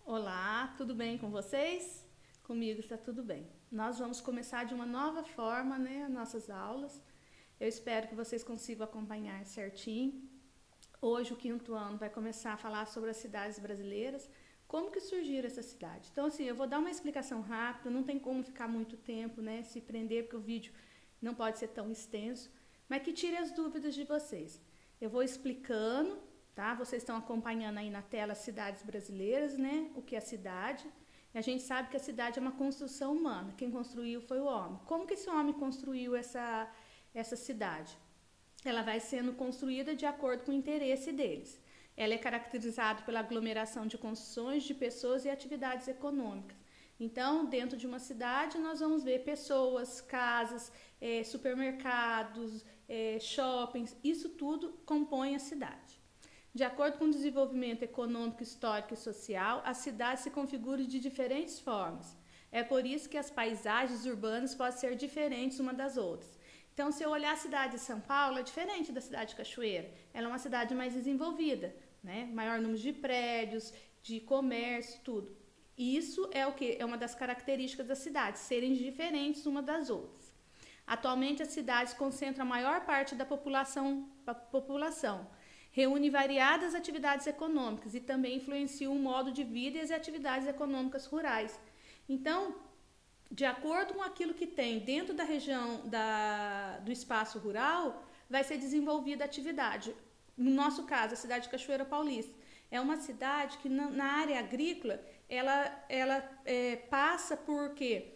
Olá, tudo bem com vocês? Comigo está tudo bem. Nós vamos começar de uma nova forma, né, nossas aulas. Eu espero que vocês consigam acompanhar certinho. Hoje o quinto ano vai começar a falar sobre as cidades brasileiras, como que surgiram essas cidades. Então, assim, eu vou dar uma explicação rápida, não tem como ficar muito tempo, né, se prender, porque o vídeo não pode ser tão extenso, mas que tire as dúvidas de vocês. Eu vou explicando, tá? Vocês estão acompanhando aí na tela as cidades brasileiras, né? O que é a cidade. E a gente sabe que a cidade é uma construção humana. Quem construiu foi o homem. Como que esse homem construiu essa cidade? Ela vai sendo construída de acordo com o interesse deles. Ela é caracterizada pela aglomeração de construções, de pessoas e atividades econômicas. Então, dentro de uma cidade, nós vamos ver pessoas, casas, supermercados, shoppings, isso tudo compõe a cidade. De acordo com o desenvolvimento econômico, histórico e social, a cidade se configura de diferentes formas. É por isso que as paisagens urbanas podem ser diferentes uma das outras. Então, se eu olhar a cidade de São Paulo, é diferente da cidade de Cachoeira. Ela é uma cidade mais desenvolvida, né? Maior número de prédios, de comércio, tudo. Isso é o que? É uma das características da cidade, serem diferentes uma das outras. Atualmente, as cidades concentram a maior parte da população, reúne variadas atividades econômicas e também influencia o modo de vida e as atividades econômicas rurais. Então, de acordo com aquilo que tem dentro da região do espaço rural, vai ser desenvolvida a atividade. No nosso caso, a cidade de Cachoeira Paulista é uma cidade que na área agrícola ela passa por quê?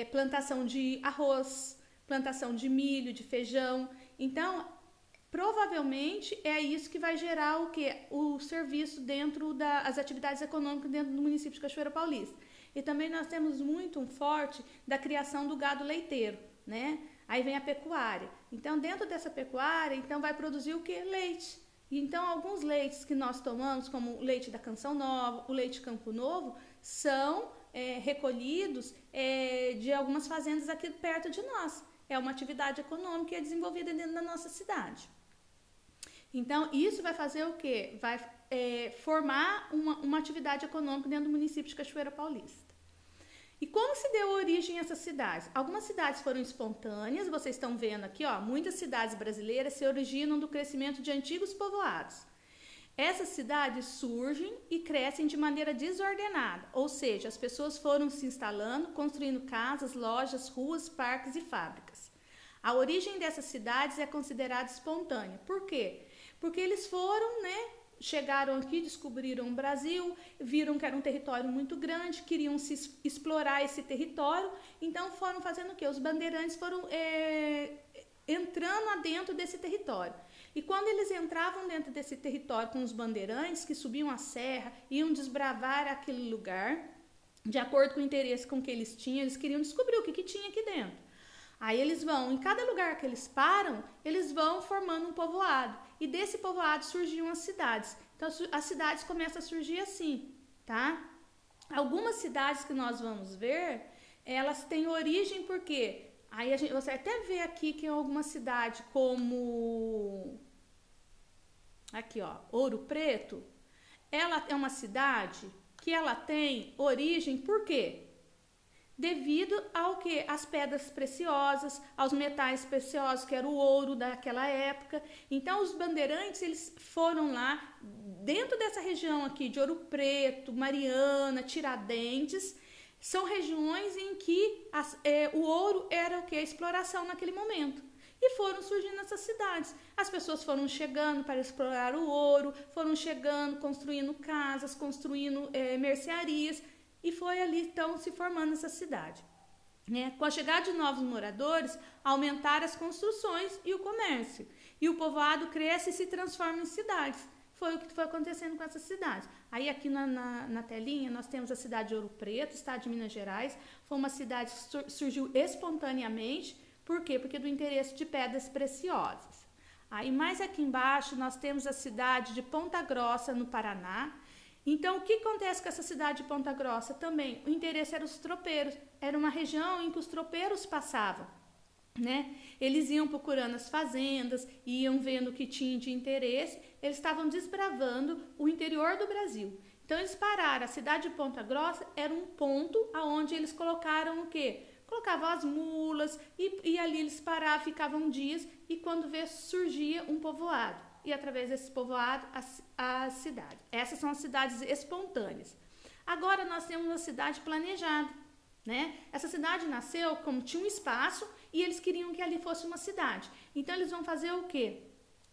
Plantação de arroz, plantação de milho, de feijão. Então, provavelmente é isso que vai gerar o quê? O serviço dentro das atividades econômicas dentro do município de Cachoeira Paulista. E também nós temos muito um forte da criação do gado leiteiro, né? Aí vem a pecuária. Então, dentro dessa pecuária, então vai produzir o quê? Leite. Então, alguns leites que nós tomamos, como o leite da Canção Nova, o leite Campo Novo, são recolhidos de algumas fazendas aqui perto de nós. É uma atividade econômica que é desenvolvida dentro da nossa cidade. Então, isso vai fazer o quê? Vai formar uma atividade econômica dentro do município de Cachoeira Paulista. E como se deu origem a essas cidades? Algumas cidades foram espontâneas, vocês estão vendo aqui, ó, muitas cidades brasileiras se originam do crescimento de antigos povoados. Essas cidades surgem e crescem de maneira desordenada, ou seja, as pessoas foram se instalando, construindo casas, lojas, ruas, parques e fábricas. A origem dessas cidades é considerada espontânea. Por quê? Porque eles foram, né? Chegaram aqui, descobriram o Brasil, viram que era um território muito grande, queriam explorar esse território, então foram fazendo o quê? Os bandeirantes foram entrando adentro desse território. E quando eles entravam dentro desse território com os bandeirantes, que subiam a serra, iam desbravar aquele lugar, de acordo com o interesse com que eles tinham, eles queriam descobrir o que tinha aqui dentro. Aí eles vão, em cada lugar que eles param, eles vão formando um povoado. E desse povoado surgiam as cidades. Então, as cidades começam a surgir assim, tá? Algumas cidades que nós vamos ver, elas têm origem porque... Aí você até vê aqui que em alguma cidade como... Aqui, ó, Ouro Preto, ela é uma cidade que ela tem origem por quê? Devido ao que? As pedras preciosas, aos metais preciosos, que era o ouro daquela época. Então, os bandeirantes, eles foram lá, dentro dessa região aqui, de Ouro Preto, Mariana, Tiradentes, são regiões em que o ouro era o que? A exploração naquele momento. E foram surgindo essas cidades. As pessoas foram chegando para explorar o ouro, foram chegando, construindo casas, construindo mercearias, e foi ali, então, se formando essa cidade. Né? Com a chegada de novos moradores, aumentaram as construções e o comércio. E o povoado cresce e se transforma em cidades. Foi o que foi acontecendo com essas cidades. Aí, aqui na telinha, nós temos a cidade de Ouro Preto, estado de Minas Gerais. Foi uma cidade que surgiu espontaneamente. Por quê? Porque do interesse de pedras preciosas. Aí, mais aqui embaixo, nós temos a cidade de Ponta Grossa, no Paraná. Então, o que acontece com essa cidade de Ponta Grossa? Também, o interesse era os tropeiros. Era uma região em que os tropeiros passavam, né? Eles iam procurando as fazendas, iam vendo o que tinha de interesse. Eles estavam desbravando o interior do Brasil. Então eles pararam, a cidade de Ponta Grossa era um ponto aonde eles colocaram o quê? Colocavam as mulas e ali eles paravam, ficavam dias e quando vê surgia um povoado. E através desse povoado, a cidade. Essas são as cidades espontâneas. Agora nós temos uma cidade planejada, né? Essa cidade nasceu como tinha um espaço e eles queriam que ali fosse uma cidade. Então eles vão fazer o quê?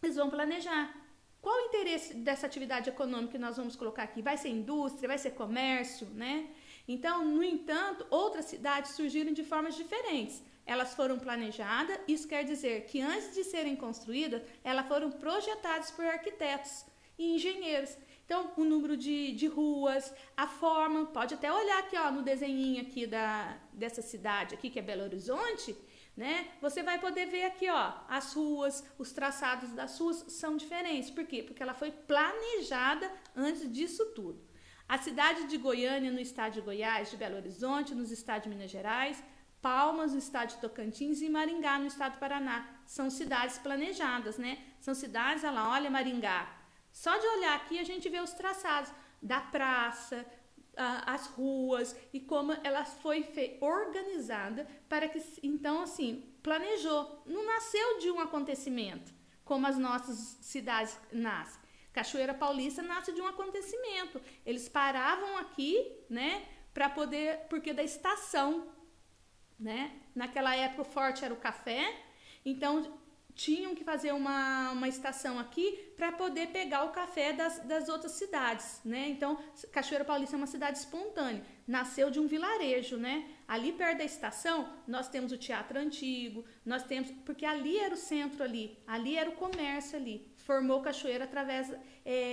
Eles vão planejar. Qual o interesse dessa atividade econômica que nós vamos colocar aqui? Vai ser indústria, vai ser comércio, né? Então, no entanto, outras cidades surgiram de formas diferentes. Elas foram planejadas, isso quer dizer que antes de serem construídas, elas foram projetadas por arquitetos e engenheiros. Então, o número de ruas, a forma, pode até olhar aqui, ó, no desenhinho aqui dessa cidade aqui, que é Belo Horizonte, né? Você vai poder ver aqui, ó, as ruas, os traçados das ruas são diferentes. Por quê? Porque ela foi planejada antes disso tudo. A cidade de Goiânia, no estado de Goiás, de Belo Horizonte, nos estados de Minas Gerais, Palmas, no estado de Tocantins, e Maringá, no estado do Paraná. São cidades planejadas, né? São cidades, olha Maringá. Só de olhar aqui a gente vê os traçados da praça, as ruas e como ela foi organizada para que, então, assim, planejou. Não nasceu de um acontecimento, como as nossas cidades nascem. Cachoeira Paulista nasce de um acontecimento. Eles paravam aqui, né, para poder, porque da estação, né? Naquela época o forte era o café, então tinham que fazer uma estação aqui para poder pegar o café das outras cidades, né? Então, Cachoeira Paulista é uma cidade espontânea, nasceu de um vilarejo, né? Ali perto da estação, nós temos o Teatro Antigo, nós temos, porque ali era o centro ali era o comércio ali, formou Cachoeira através,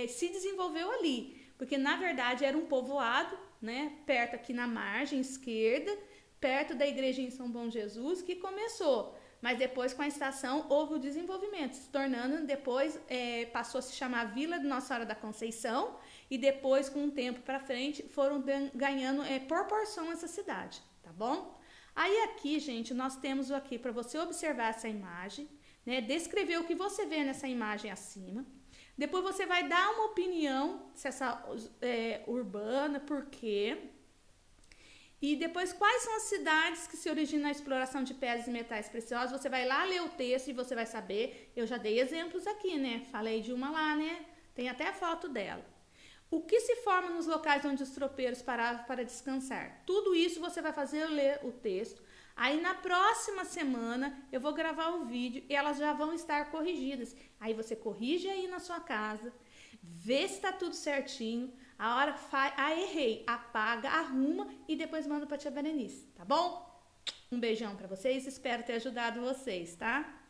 se desenvolveu ali, porque na verdade era um povoado, né? Perto aqui na margem esquerda, perto da igreja em São Bom Jesus, que começou. Mas depois, com a estação, houve o desenvolvimento, se tornando, depois, passou a se chamar Vila de Nossa Senhora da Conceição, e depois, com um tempo para frente, foram ganhando proporção essa cidade, tá bom? Aí aqui, gente, nós temos aqui para você observar essa imagem, né, descrever o que você vê nessa imagem acima. Depois você vai dar uma opinião, se essa urbana, por quê? E depois, quais são as cidades que se originam na exploração de pedras e metais preciosos? Você vai lá ler o texto e você vai saber. Eu já dei exemplos aqui, né? Falei de uma lá, né? Tem até a foto dela. O que se forma nos locais onde os tropeiros paravam para descansar? Tudo isso você vai fazer eu ler o texto. Aí, na próxima semana, eu vou gravar o vídeo e elas já vão estar corrigidas. Aí, você corrige aí na sua casa, vê se está tudo certinho. A hora faz, errei, apaga, arruma e depois manda para a tia Berenice, tá bom? Um beijão para vocês, espero ter ajudado vocês, tá?